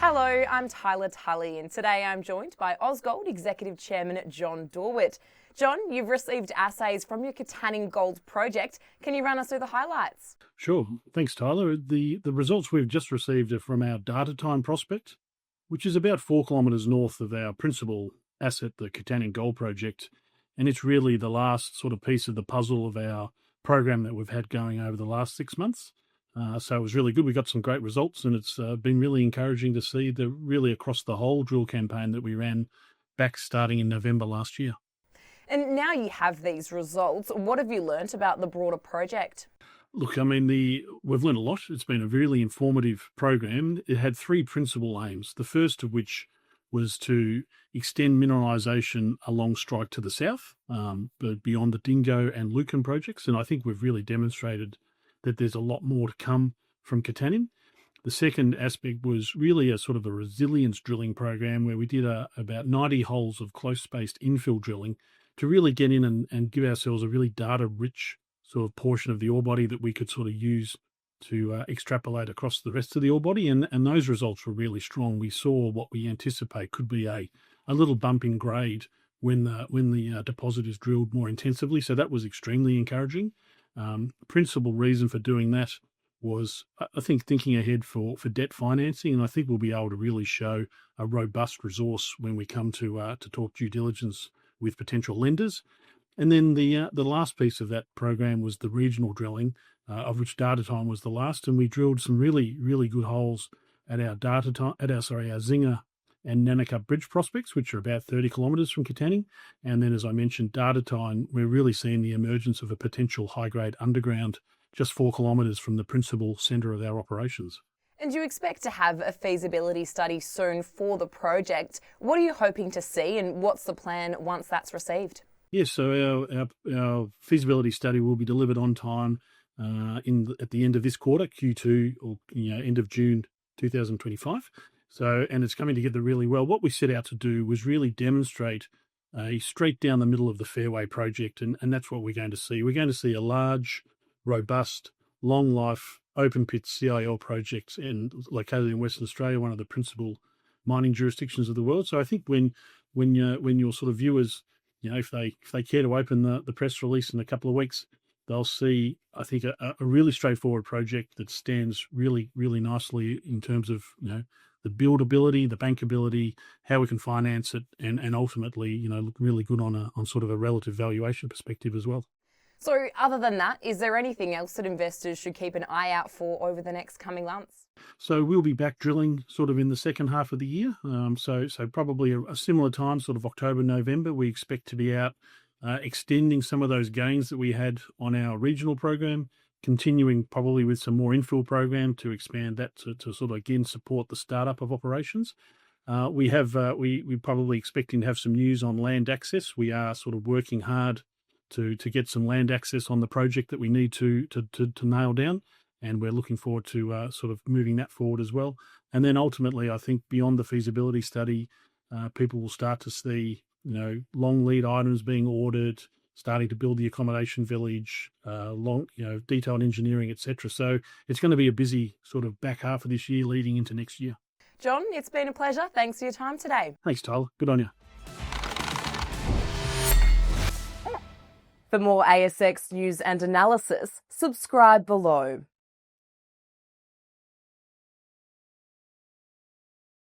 Hello, I'm Tylah Tully, and today I'm joined by Ausgold Executive Chairman John Dorward. John, you've received assays from your Katanning gold project. Can you run us through the highlights? Sure. Thanks, Tyler. The results we've just received are from our Datatime prospect, which is about 4 kilometres north of our principal asset, the Katanning gold project. And it's really the last sort of piece of the puzzle of our program that we've had going over the last 6 months. So it was really good. We got some great results, and it's been really encouraging to see really across the whole drill campaign that we ran back starting in November last year. And now you have these results, what have you learnt about the broader project? Look, I mean, we've learned a lot. It's been a really informative program. It had 3 principal aims, the first of which was to extend mineralisation along strike to the south, but beyond the Dingo and Lucan projects. And I think we've really demonstrated that there's a lot more to come from Katanning. The second aspect was really a sort of a resilience drilling program where we did about 90 holes of close-spaced infill drilling to really get in and give ourselves a really data-rich sort of portion of the ore body that we could sort of use to extrapolate across the rest of the ore body. And those results were really strong. We saw what we anticipate could be a little bump in grade when the deposit is drilled more intensively. So that was extremely encouraging. Principal reason for doing that was, I think, thinking ahead for debt financing, and I think we'll be able to really show a robust resource when we come to talk due diligence with potential lenders. And then the last piece of that program was the regional drilling, of which Datatime was the last, and we drilled some really, really good holes at our Zinger and Nanakup Bridge prospects, which are about 30 kilometres from Katanning. And then, as I mentioned, Datatime, we're really seeing the emergence of a potential high-grade underground just 4 kilometres from the principal centre of our operations. And you expect to have a feasibility study soon for the project. What are you hoping to see, and what's the plan once that's received? Yes, so our feasibility study will be delivered on time at the end of this quarter, Q2, or end of June 2025. And it's coming together really well. What we set out to do was really demonstrate a straight down the middle of the fairway project, and that's what we're going to see. We're going to see a large, robust, long life, open pit CIL project located in Western Australia, one of the principal mining jurisdictions of the world. So I think when your sort of viewers, if they care to open the press release in a couple of weeks, they'll see, I think, a really straightforward project that stands really, really nicely in terms of, the buildability, the bankability, how we can finance it, and ultimately, look really good on sort of a relative valuation perspective as well. So other than that, is there anything else that investors should keep an eye out for over the next coming months? So we'll be back drilling sort of in the second half of the year. So probably a similar time, sort of October, November, we expect to be out extending some of those gains that we had on our regional program, continuing probably with some more infill program to expand that to sort of again support the startup of operations. We're probably expecting to have some news on land access. We are sort of working hard to get some land access on the project that we need to nail down, and we're looking forward to sort of moving that forward as well. And then ultimately, I think beyond the feasibility study, people will start to see long lead items being ordered, starting to build the accommodation village, detailed engineering, etc. So it's going to be a busy sort of back half of this year leading into next year. John, it's been a pleasure. Thanks for your time today. Thanks, Tyler. Good on you. For more ASX news and analysis, subscribe below.